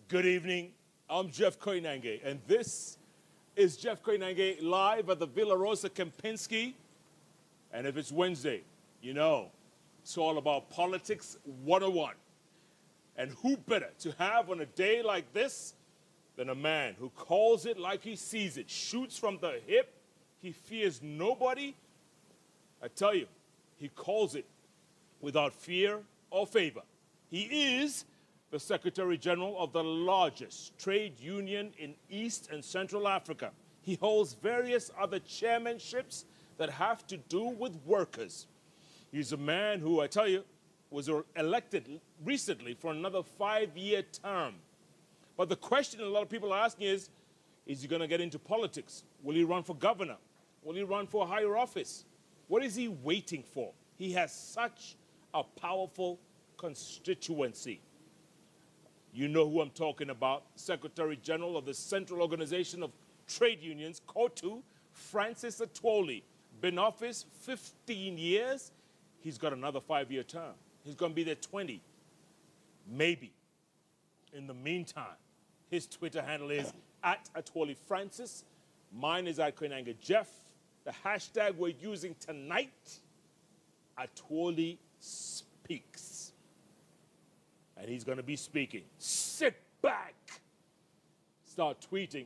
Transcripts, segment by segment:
Good evening. I'm Jeff Koinange, and this is Jeff Koinange live at the Villa Rosa Kempinski. And if it's Wednesday, you know, it's all about politics 101. And who better to have on a day like this than a man who calls it like he sees it, shoots from the hip, he fears nobody. I tell you, he calls it without fear or favor. He is the Secretary General of the largest trade union in East and Central Africa. He holds various other chairmanships that have to do with workers. He's a man who, I tell you, was elected recently for another 5-year term. But the question a lot of people are asking is he going to get into politics? Will he run for governor? Will he run for a higher office? What is he waiting for? He has such a powerful constituency. You know who I'm talking about, Secretary General of the Central Organization of Trade Unions, COTU, Francis Atwoli. Been in office 15 years. He's got another 5-year term. He's going to be there 20. Maybe. In the meantime, his Twitter handle is @AtwoliFrancis. Mine is @Koinange Jeff. The hashtag we're using tonight, Atwoli Speaks. And he's going to be speaking. Sit back. Start tweeting.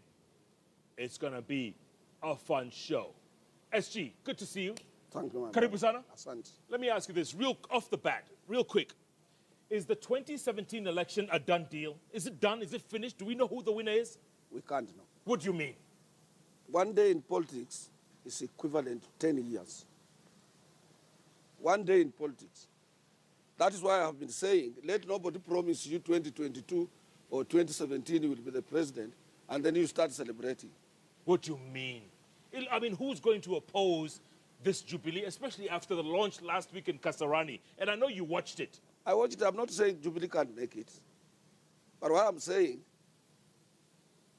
It's going to be a fun show. SG, good to see you. Thank you, man. Karibu sana. Asante. Let me ask you this, real off the bat, real quick. Is the 2017 election a done deal? Is it done? Is it finished? Do we know who the winner is? We can't know. What do you mean? One day in politics is equivalent to 10 years. One day in politics. That is why I have been saying, let nobody promise you 2022 or 2017 you will be the president, and then you start celebrating. What do you mean? I mean, who's going to oppose this Jubilee, especially after the launch last week in Kasarani? And I know you watched it. I watched it. I'm not saying Jubilee can't make it. But what I'm saying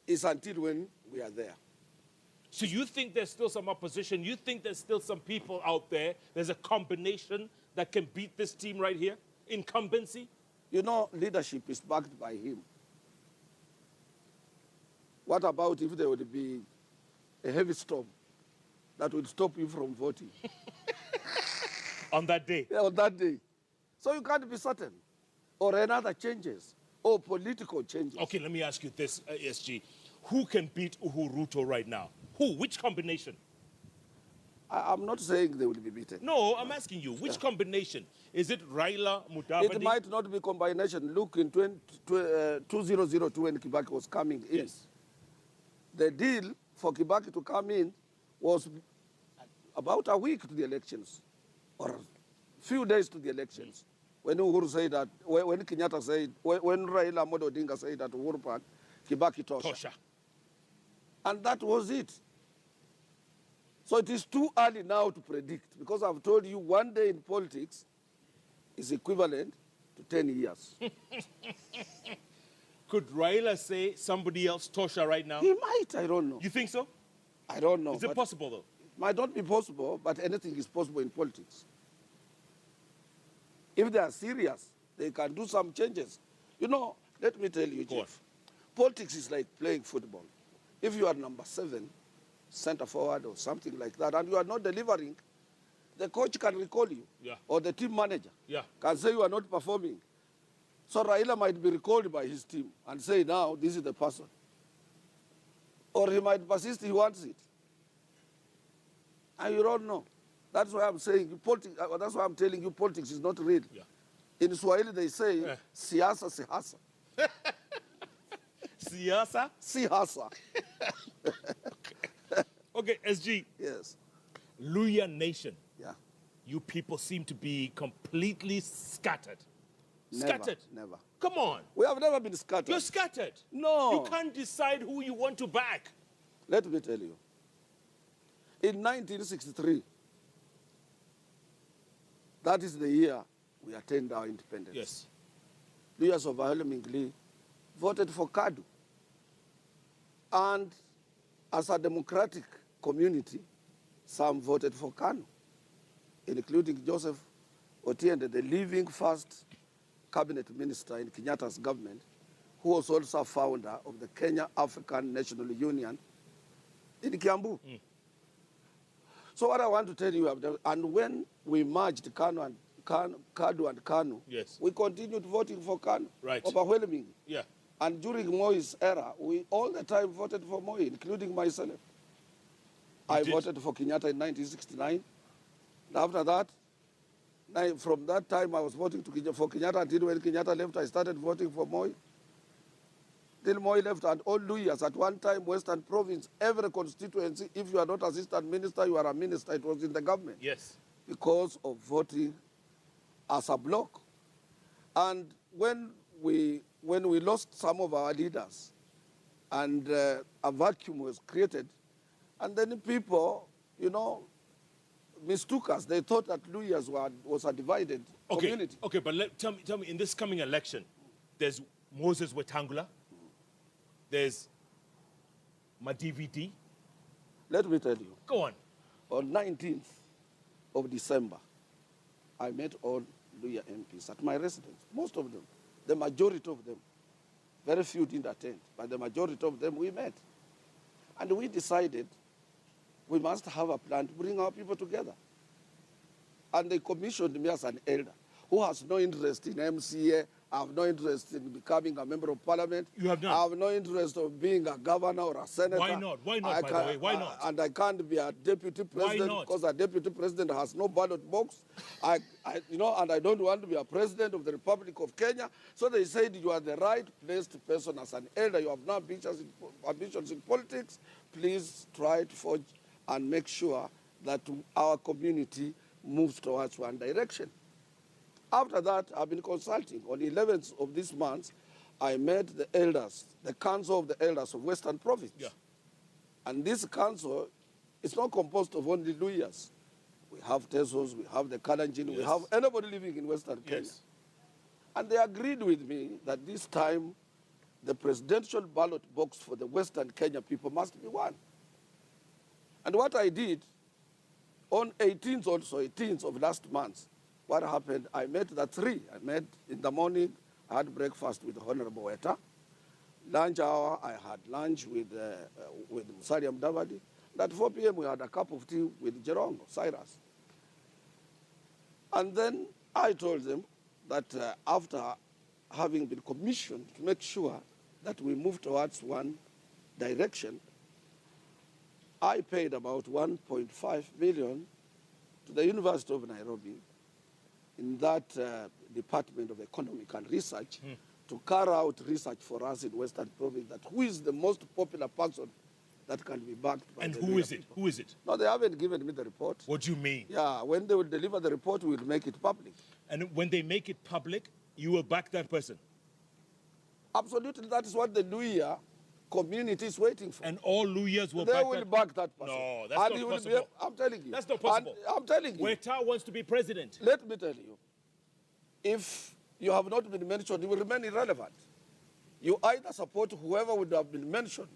is until when we are there. So you think there's still some opposition? You think there's still some people out there, there's a combination that can beat this team right here? Incumbency? You know, leadership is backed by him. What about if there would be a heavy storm that would stop you from voting? On that day? Yeah, on that day. So you can't be certain. Or another changes, or political changes. Okay, let me ask you this, SG. Who can beat Uhuru right now? Who? Which combination? I'm not saying they will be beaten. No, I'm asking you. Which combination? Is it Raila, Mudavadi? It might not be combination. Look, in 2002 when Kibaki was coming in, yes, the deal for Kibaki to come in was about a week to the elections, or a few days to the elections. When Uhuru said that, when Kenyatta said, when Raila Amolo Odinga said that Uhuru Park, Kibaki Tosha. And that was it. So it is too early now to predict, because I've told you one day in politics is equivalent to 10 years. Could Raila say somebody else Tosha right now? He might, I don't know. You think so? I don't know. Is it possible though? It might not be possible, but anything is possible in politics. If they are serious, they can do some changes. You know, let me tell you, Jeff, politics is like playing football. If you are number 7, center forward or something like that, and you are not delivering, the coach can recall you. Yeah. Or the team manager can say you are not performing. So Raila might be recalled by his team and say, now, this is the person. Or he might persist, he wants it. And you don't know. That's why I'm saying, politics, that's why I'm telling you, politics is not real. Yeah. In Swahili, they say, siasa si hasa. Siasa? Si hasa. Okay, SG. Yes. Luhya Nation. Yeah. You people seem to be completely scattered. Never, Scattered? Never. Come on. We have never been scattered. You're scattered. No. You can't decide who you want to back. Let me tell you. In 1963, that is the year we attained our independence. Yes. Luhyas overwhelmingly voted for COTU. And as a democratic community, some voted for KANU, including Joseph Otiende, the living first cabinet minister in Kenyatta's government, who was also founder of the Kenya African National Union in Kiambu. So what I want to tell you, and when we merged KADU and KANU, Yes. we continued voting for KANU Right. overwhelmingly. Yeah. And during Moi's era, we all the time voted for Moi, including myself. I voted for Kenyatta in 1969. And after that, from that time, I was voting for Kenyatta until when Kenyatta left, I started voting for Moi. Till Moi left, and all Luhyas at one time, Western Province, every constituency, if you are not assistant minister, you are a minister. It was in the government. Yes. Because of voting as a bloc. And when we lost some of our leaders, and a vacuum was created, and then people, mistook us. They thought that Luhyas was a divided community. Okay, but tell me, in this coming election, there's Moses Wetangula, there's Madividi. Let me tell you. Go on. On 19th of December, I met all Luhya MPs at my residence. Most of them, the majority of them. Very few didn't attend, but the majority of them we met. And we decided we must have a plan to bring our people together. And they commissioned me as an elder who has no interest in MCA, I have no interest in becoming a member of parliament. You have none? I have no interest of being a governor or a senator. Why not? Why not, by the way? Why not? And I can't be a deputy president because a deputy president has no ballot box. And I don't want to be a president of the Republic of Kenya. So they said you are the right placed person as an elder. You have no ambitions in politics. Please try to forge and make sure that our community moves towards one direction. After that, I've been consulting. On the 11th of this month, I met the elders, the Council of the Elders of Western Province. Yeah. And this council is not composed of only Luhyas. We have Tesos, we have the Kalenjin, Yes. we have anybody living in Western Kenya. Yes. And they agreed with me that this time, the presidential ballot box for the Western Kenya people must be one. And what I did, on 18th of last month, what happened, I met the three. I met in the morning, I had breakfast with Honorable Weta. Lunch hour, I had lunch with Musalia Mudavadi. At 4 p.m., we had a cup of tea with Jerongo, Cyrus. And then I told them that after having been commissioned to make sure that we move towards one direction, I paid about 1.5 million to the University of Nairobi in that Department of Economic and Research to carry out research for us in Western Province that who is the most popular person that can be backed by And the who Luhya is it? people. Who is it? No, they haven't given me the report. What do you mean? Yeah, when they will deliver the report, we will make it public. And when they make it public, you will back that person? Absolutely, that is what the Luhya community is waiting for. And all Luhyas will They back will that? back that person. No, that's And not he will possible. I'm telling you. That's not possible. And I'm telling you. Weta wants to be president. Let me tell you, if you have not been mentioned, you will remain irrelevant. You either support whoever would have been mentioned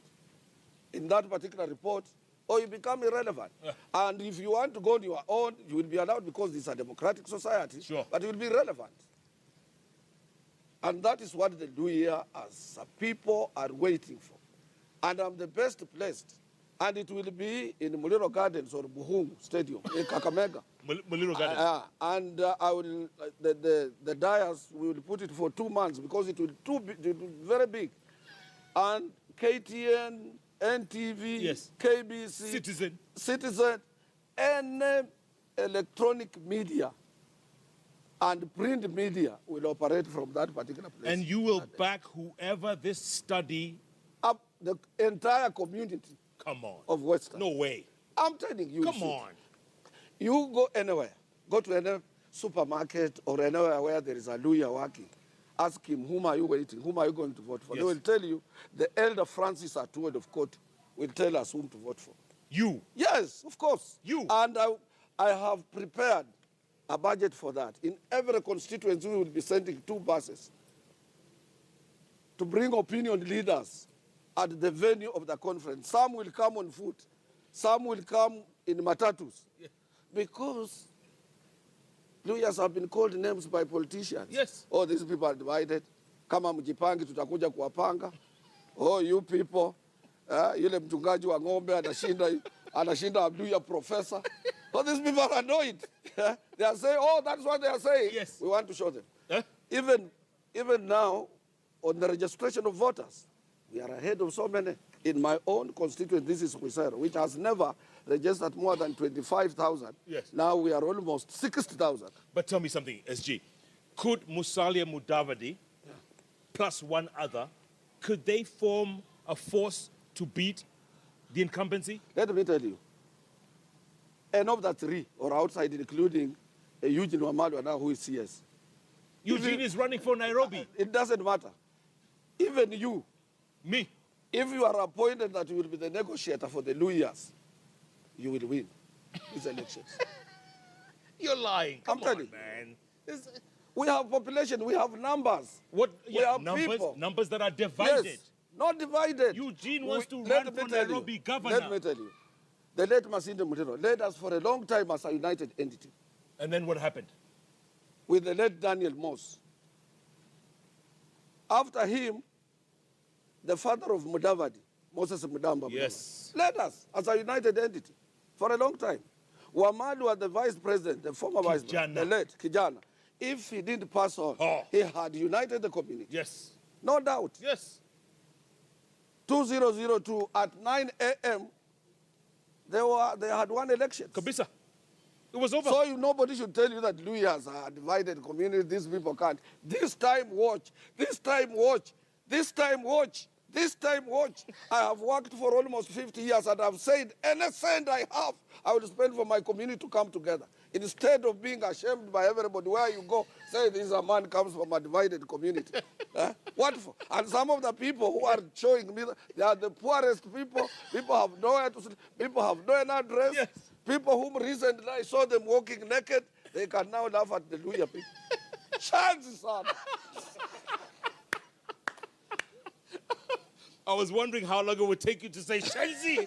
in that particular report, or you become irrelevant. And if you want to go on your own, you will be allowed because it's a democratic society, Sure. but you will be irrelevant. And that is what the Luhya as a people are waiting for. And I'm the best placed. And it will be in Muliro Gardens or Buhungu Stadium in Kakamega. Muliro Gardens. And I will, the dais, we will put it for 2 months because it will be very big. And KTN, NTV, Yes. KBC, Citizen, any electronic media and print media will operate from that particular place. And you will back whoever this study... Up the entire community Come on. of Western. No way. I'm telling you. Come on. You go anywhere. Go to any supermarket or anywhere where there is a Luhya working. Ask him, whom are you waiting? Whom are you going to vote for? Yes. They will tell you, the elder Francis Atwoli of COTU will tell us whom to vote for. You. Yes, of course. You. And I have prepared a budget for that. In every constituency, we will be sending 2 buses to bring opinion leaders at the venue of the conference. Some will come on foot. Some will come in matatus. Yeah. Because Luhyas have been called names by politicians. Yes. Oh, these people are divided. kama mjipangi tutakuja kuwapanga. Oh, you people. Yule mchungaji wa ng'ombe anashinda Abduya professor. So these people are annoyed. They are saying, oh, that's what they are saying. Yes. We want to show them. Even now, on the registration of voters, we are ahead of so many. In my own constituency, this is Wisero, which has never registered more than 25,000. Yes. Now we are almost 60,000. But tell me something, SG. Could Musalia Mudavadi, plus one other, could they form a force to beat the incumbency? Let me tell you, and of the three, or outside, including Eugene Wamalwa now, who is CS. Eugene is running for Nairobi. It doesn't matter. Even you. Me. If you are appointed that you will be the negotiator for the Luhyas, you will win these elections. You're lying. Come I'm telling on, you. man. We have population, we have numbers. What? We have numbers, people. numbers that are divided. Yes, not divided. Eugene wants to run for Nairobi governor. Let me tell you. The late Masinde Muliro led us for a long time as a united entity. And then what happened? With the late Daniel Moss. After him, the father of Mudavadi, Moses Mudamba, Yes. led us as a united entity for a long time. Wamalwa, the vice president, the former vice president, the late Kijana, if he didn't pass on, he had united the community. Yes. No doubt. Yes. 2002 at 9 a.m., they had won elections. Kabisa. It was over. So nobody should tell you that Luhyas are a divided community. These people can't. This time watch. This time watch. This time watch. This time watch. I have worked for almost 50 years and I've said any cent I have, I will spend for my community to come together. Instead of being ashamed by everybody where you go, say this a man comes from a divided community. What for? And some of the people who are showing me, they are the poorest people. People have nowhere to sleep. People have no address. Yes. People whom recently I saw them walking naked, they can now laugh at the Luhya people. Chances are. I was wondering how long it would take you to say Shenzi.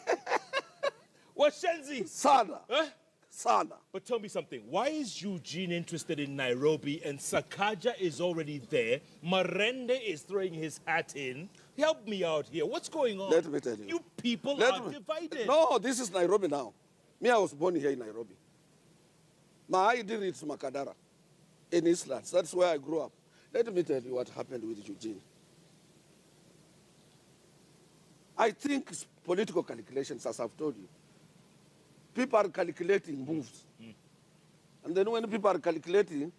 What's Shenzi? Sana. Huh? Sana. But tell me something. Why is Eugene interested in Nairobi and Sakaja is already there? Marende is throwing his hat in. Help me out here. What's going on? Let me tell you. You people are divided. No, this is Nairobi now. Me, I was born here in Nairobi. My ID is Makadara in Eastlands. That's where I grew up. Let me tell you what happened with Eugene. I think it's political calculations, as I've told you. People are calculating moves. And then when people are calculating,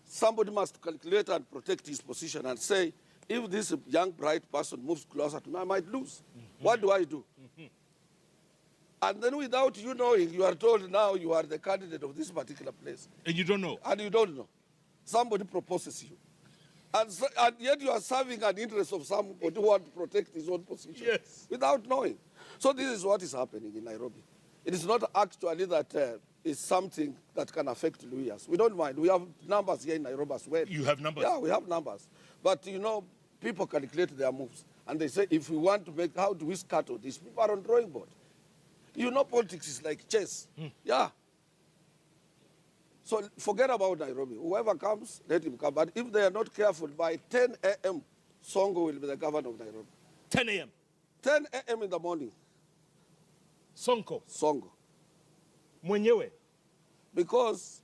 somebody must calculate and protect his position and say, if this young, bright person moves closer to me, I might lose. What do I do? And then without you knowing, you are told now you are the candidate of this particular place. And you don't know. And you don't know. Somebody proposes you. And yet you are serving an interest of somebody who wants to protect his own position. Yes. Without knowing. So this is what is happening in Nairobi. It is not actually that it's something that can affect Luhyas. We don't mind. We have numbers here in Nairobi as well. You have numbers? Yeah, we have numbers. But, people calculate their moves. And they say, if we want to make, how do we scuttle this? People are on drawing board. Politics is like chess. Yeah. So forget about Nairobi. Whoever comes, let him come. But if they are not careful, by 10 a.m., Songo will be the governor of Nairobi. 10 a.m.? 10 a.m. in the morning. Sonko? Songo. Mwenyewe? Because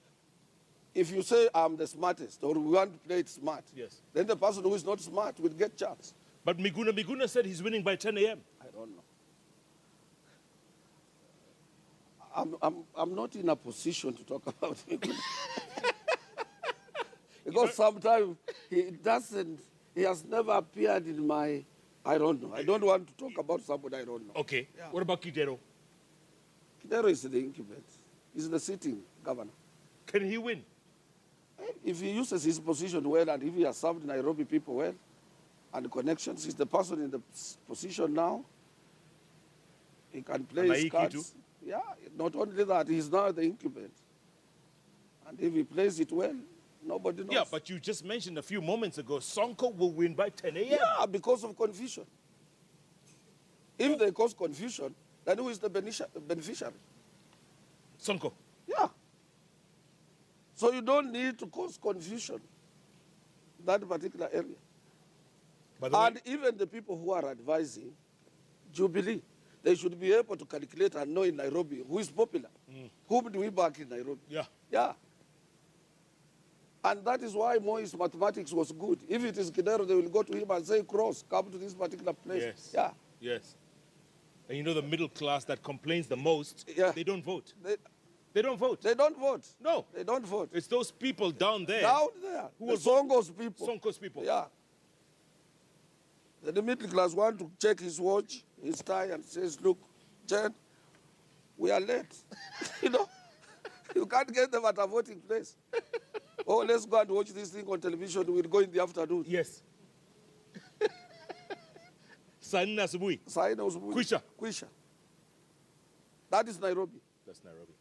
if you say I'm the smartest, or we want to play it smart, yes, then the person who is not smart will get chance. But Miguna said he's winning by 10 a.m. I don't know. I'm not in a position to talk about Miguna. Because sometimes he has never appeared in my, I don't know. I don't want to talk about somebody I don't know. Okay. Yeah. What about Kidero? Kidero is the incumbent. He's the sitting governor. Can he win? If he uses his position well and if he has served Nairobi people well and connections, he's the person in the position now. He can play his cards. Yeah, not only that, he's now the incumbent. And if he plays it well, nobody knows. Yeah, but you just mentioned a few moments ago, Sonko will win by 10 a.m. Yeah, because of confusion. If they cause confusion, then who is the beneficiary? Sonko. Yeah. So you don't need to cause confusion in that particular area. By the way, And even the people who are advising Jubilee, they should be able to calculate and know in Nairobi who is popular. Whom do we back in Nairobi? yeah. Yeah. And that is why Moi's mathematics was good. If it is Kidero, they will go to him and say, Cross, come to this particular place. Yes. Yeah. Yes. And you know the middle class that complains the most, Yeah. they don't vote. They don't vote. don't vote. No. They don't vote. It's those people down there. Down there. Who The will vote? Songos people. Sonko's people. Yeah. The middle class want to check his watch, his tie, and says, look, Jen, we are late. You know, you can't get them at a voting place. Oh, let's go and watch this thing on television. We'll go in the afternoon. Yes. Saa nne asubuhi. Kwisha. Kwisha. That is Nairobi. That's Nairobi.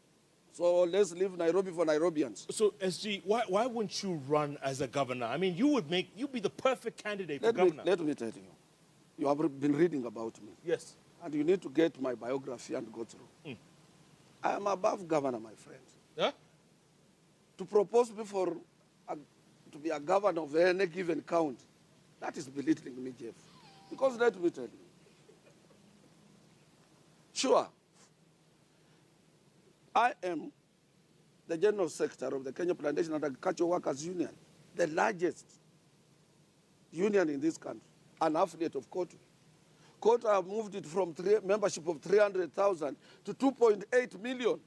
So let's leave Nairobi for Nairobians. So SG, why wouldn't you run as a governor? I mean, you'd be the perfect candidate for governor. Let me tell you. You have been reading about me. Yes. And you need to get my biography and go through. I am above governor, my friend. Huh? To propose me to be a governor of any given county, that is belittling me, Jeff. Because let me tell you. Sure, I am the General Secretary of the Kenya Plantation and Agricultural Workers Union, the largest union in this country, an affiliate of COTU. COTU have moved it from membership of 300,000 to 2.8 million.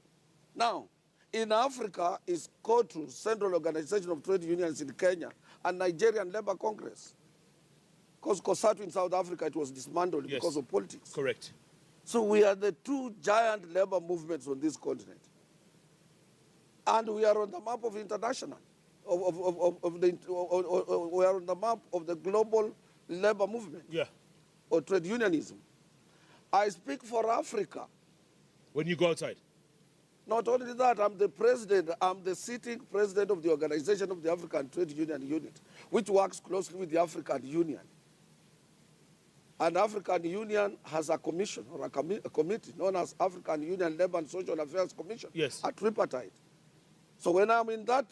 Now, in Africa is COTU, Central Organization of Trade Unions in Kenya, and Nigerian Labour Congress. Because COSATU in South Africa, it was dismantled because of politics. Correct. So we are the two giant labor movements on this continent. And we are on the map of international, we are on the map of the global labor movement. Yeah. Or trade unionism. I speak for Africa. When you go outside? Not only that, I'm the president, I'm the sitting president of the Organization of the African Trade Union Unit, which works closely with the African Union. And African Union has a commission or a committee known as African Union Labor and Social Affairs Commission, yes, a tripartite. So when I'm in that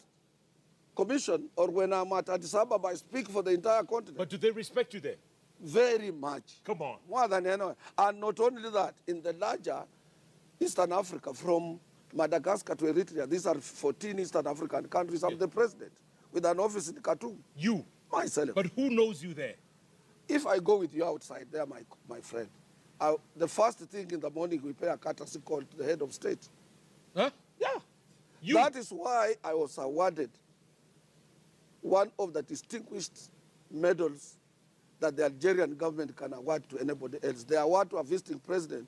commission or when I'm at Addis Ababa, I speak for the entire continent. But do they respect you there? Very much. Come on. More than anyone. And not only that, in the larger Eastern Africa, from Madagascar to Eritrea, these are 14 Eastern African countries. I'm the president with an office in Khartoum. You? Myself. But who knows you there? If I go with you outside there, my friend, the first thing in the morning we pay a courtesy call to the head of state. Huh? Yeah. You? That is why I was awarded one of the distinguished medals that the Algerian government can award to anybody else. They award to a visiting president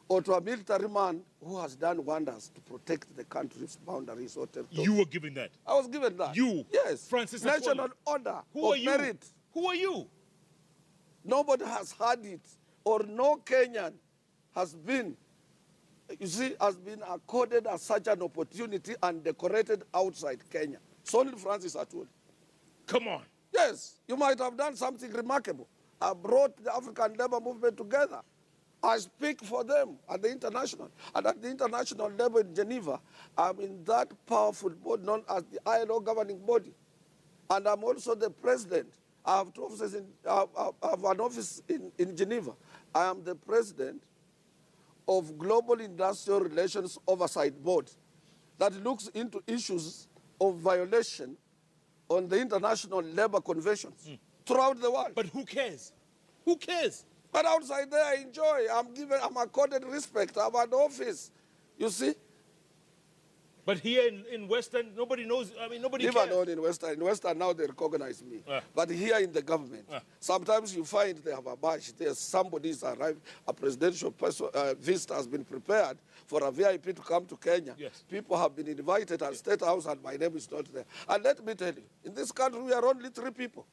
or to a military man who has done wonders to protect the country's boundaries or territory. You were given that? I was given that. You? Yes. Francis National Atwoli. Order Who of are you? Merit. Who are you? Nobody has had it, or no Kenyan has been, has been accorded as such an opportunity and decorated outside Kenya. It's only Francis Atwoli. Come on. Yes, you might have done something remarkable. I brought the African labor movement together. I speak for them at the international. And at the international level in Geneva, I'm in that powerful board known as the ILO governing body. And I'm also the president. I have two offices I have an office in Geneva. I am the president of Global Industrial Relations Oversight Board that looks into issues of violation on the international labor conventions throughout the world. But who cares? Who cares? But outside there, I enjoy. I'm accorded respect. I have an office. You see? But here in Western, nobody knows. I mean, nobody cares. Even in Western now they recognize me. But here in the government, sometimes you find they have a badge. There's somebody's arrived, a presidential person, visa has been prepared for a VIP to come to Kenya. Yes. People have been invited at State House and my name is not there. And let me tell you, in this country we are only 3 people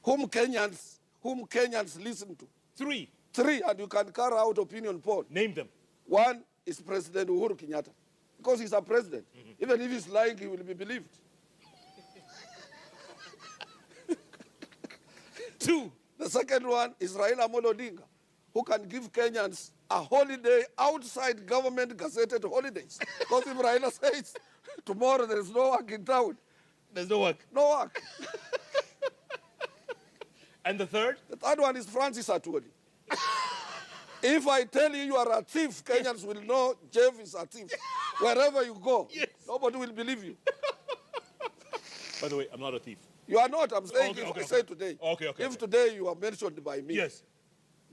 whom Kenyans listen to. 3? 3, and you can carry out opinion poll. Name them. 1 is President Uhuru Kenyatta. Because he's a president. Even if he's lying, he will be believed. 2. The second one is Raila Amolo Odinga, who can give Kenyans a holiday outside government gazetted holidays. Because if Raila says tomorrow there is no work in town, there's no work. No work. And the third? The third one is Francis Atwoli. If I tell you you are a thief, Kenyans will know Jeff is a thief. Wherever you go, nobody will believe you. By the way, I'm not a thief. You are not. I'm saying Okay, if I say today. If today you are mentioned by me,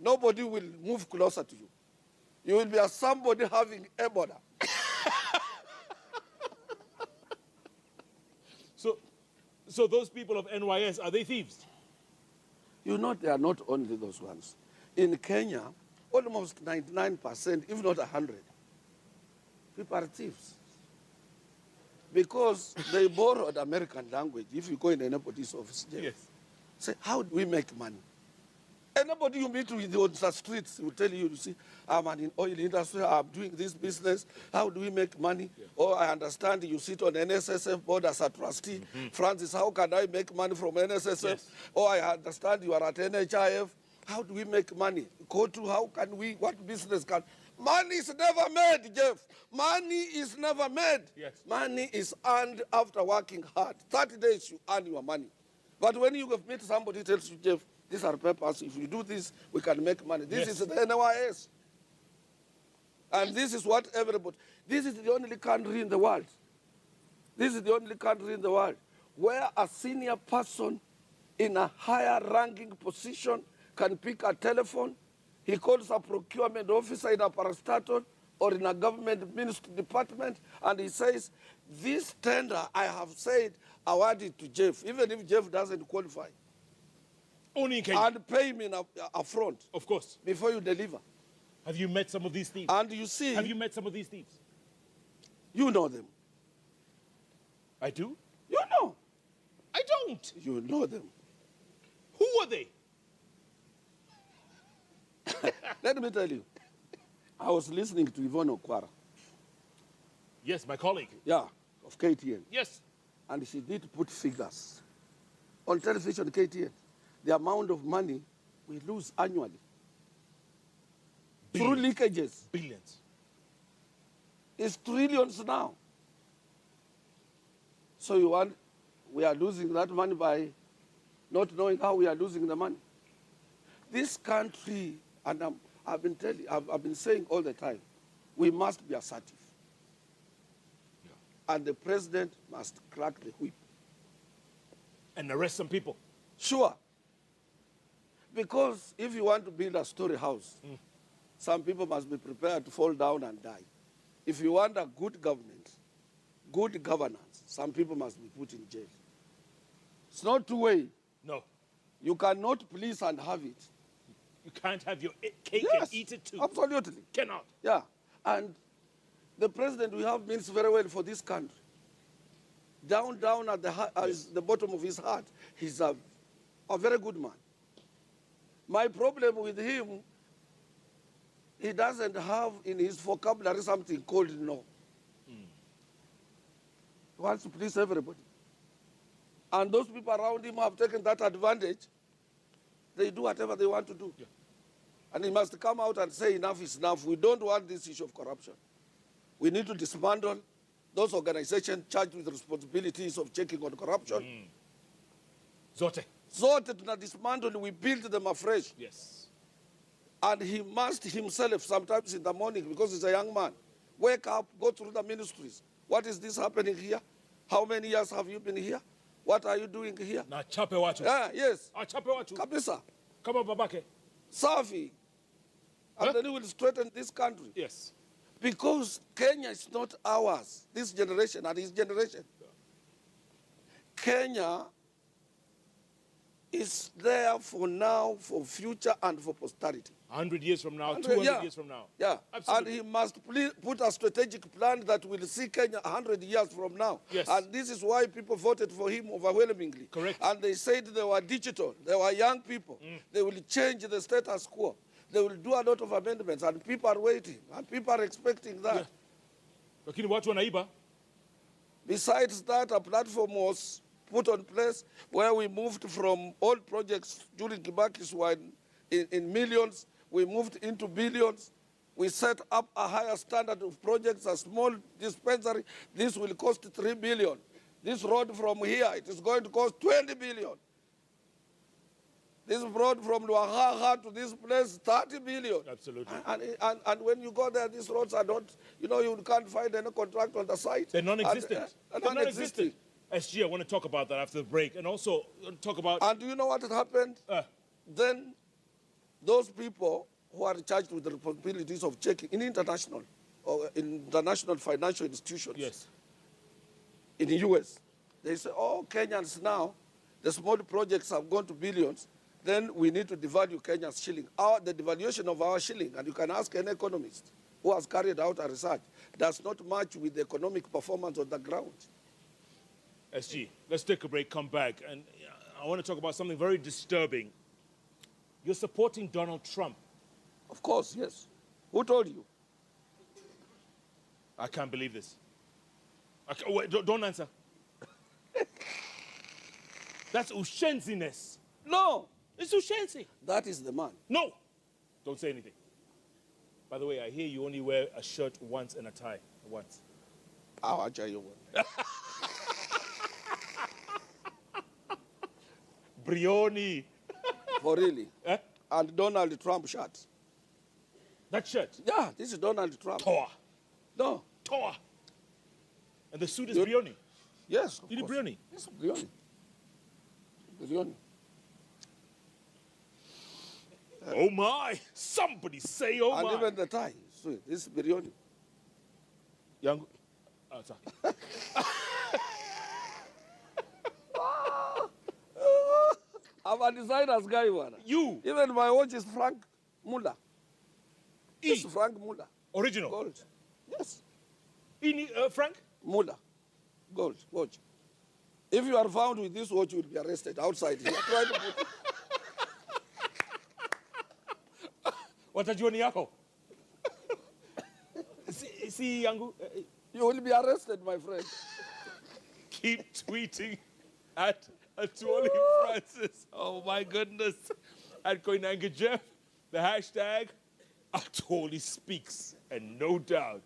nobody will move closer to you. You will be as somebody having Ebola. So those people of NYS, are they thieves? You know, they are not only those ones. In Kenya, almost 99%, if not 100, people are thieves. Because they borrowed American language. If you go in anybody's office, say, how do we make money? Anybody you meet with on the streets will tell you, you see, I'm in oil industry, I'm doing this business. How do we make money? Oh, I understand you sit on NSSF board as a trustee. Francis, how can I make money from NSSF? Oh, I understand you are at NHIF. How do we make money? COTU, how can we, what business can? Money is never made, Jeff. Money is never made. Money is earned after working hard. 30 days you earn your money. But when you meet somebody who tells you, Jeff, these are papers. If you do this, we can make money. This is the NYS. And this is what everybody... This is the only country in the world. This is the only country in the world where a senior person in a higher ranking position can pick a telephone. He calls a procurement officer in a parastatal or in a government ministry department, and he says, this tender, I have said, award it to Jeff, even if Jeff doesn't qualify. Only in Kenya. And pay him in a front. Of course. Before you deliver. Have you met some of these thieves? And you see... Have you met some of these thieves? You know them. I do? You know. I don't. You know them. Who are they? Let me tell you. I was listening to Yvonne Okwara. Yes, my colleague. Yeah, of KTN. Yes. And she did put figures. On television, KTN. The amount of money we lose annually. Through leakages. Billions. It's trillions now. So we are losing that money by not knowing how we are losing the money. This country, and I've been saying all the time, we must be assertive. And the president must crack the whip. And arrest some people. Sure. Because if you want to build a story house, some people must be prepared to fall down and die. If you want a good government, good governance, some people must be put in jail. It's not two-way. No. You cannot please and have it. You can't have your cake and eat it too. Absolutely. Cannot. Yeah. And the president we have means very well for this country. Down at the bottom of his heart, he's a very good man. My problem with him, he doesn't have in his vocabulary something called no. He wants to please everybody. And those people around him have taken that advantage. They do whatever they want to do. Yeah. And he must come out and say enough is enough. We don't want this issue of corruption. We need to dismantle those organizations charged with responsibilities of checking on corruption. Zote. Zote to dismantle, we build them afresh. Yes. And he must himself, sometimes in the morning, because he's a young man, wake up, go through the ministries. What is this happening here? How many years have you been here? What are you doing here? Na chape watu. Yes. Chape watu. Kabisa. Kama babake. Safi. And then he will straighten this country. Yes. Because Kenya is not ours, this generation and his generation. Kenya is there for now, for future, and for posterity. 100 years from now, 200 years from now. Yeah. Absolutely. And he must put a strategic plan that will see Kenya 100 years from now. Yes. And this is why people voted for him overwhelmingly. Correct. And they said they were digital, they were young people. They will change the status quo. They will do a lot of amendments, and people are waiting, and people are expecting that. Lakini watu wanaiba. Besides that, a platform was put on place where we moved from old projects during Kibaki's were in millions. We moved into billions. We set up a higher standard of projects, a small dispensary. This will cost 3 billion. This road from here, it is going to cost 20 billion. This road from Luahaha to this place, 30 billion. Absolutely. And when you go there, these roads are not, you can't find any contract on the site. They're non-existent. And, They're non-existent. SG, I want to talk about that after the break. And also talk about... And do you know what had happened? Then those people who are charged with the responsibilities of checking in international financial institutions, yes, in the US, they say, oh, Kenyans now, the small projects have gone to billions, then we need to devalue Kenya's shilling. The devaluation of our shilling, and you can ask any economist who has carried out a research, does not match with the economic performance on the ground. SG, let's take a break, come back, and I want to talk about something very disturbing. You're supporting Donald Trump. Of course, yes. Who told you? I can't believe this. Wait, don't answer. That's ushenziness. No. It's ushenzi. That is the man. No. Don't say anything. By the way, I hear you only wear a shirt once and a tie. Once. I'll tell you what. Brioni. For really? Eh? And Donald Trump shirt. That shirt? Yeah, this is Donald Trump. Toa. No. Toa. And the suit is Brioni? Yes, Is it Brioni? Yes, Brioni. Brioni. Oh my! Somebody say oh and my! And even the tie. So this is Brioni. Young. Oh, sorry. I'm a designer's guy, one. You? Even my watch is Frank Muller. It's Frank Muller. Original? Gold. Yes. Frank? Muller. Gold watch. If you are found with this watch, you will be arrested outside here. Try to put... Watajua ni yako? See, Yangu? You will be arrested, my friend. Keep tweeting at Atwoli Francis. Oh my goodness. At Koinange Jeff, the hashtag Atwoli speaks. And no doubt,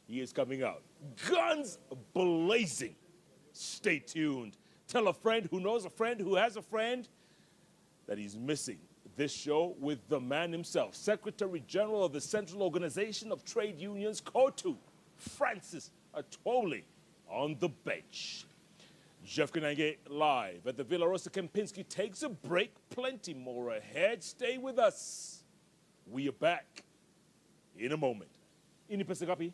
he is coming out. Guns blazing. Stay tuned. Tell a friend who knows a friend who has a friend that he's missing this show with the man himself, Secretary General of the Central Organization of Trade Unions, COTU, Francis Atwoli, on the bench. Jeff Koinange live at the Villa Rosa Kempinski takes a break. Plenty more ahead. Stay with us. We are back in a moment. Ini pesa gapi?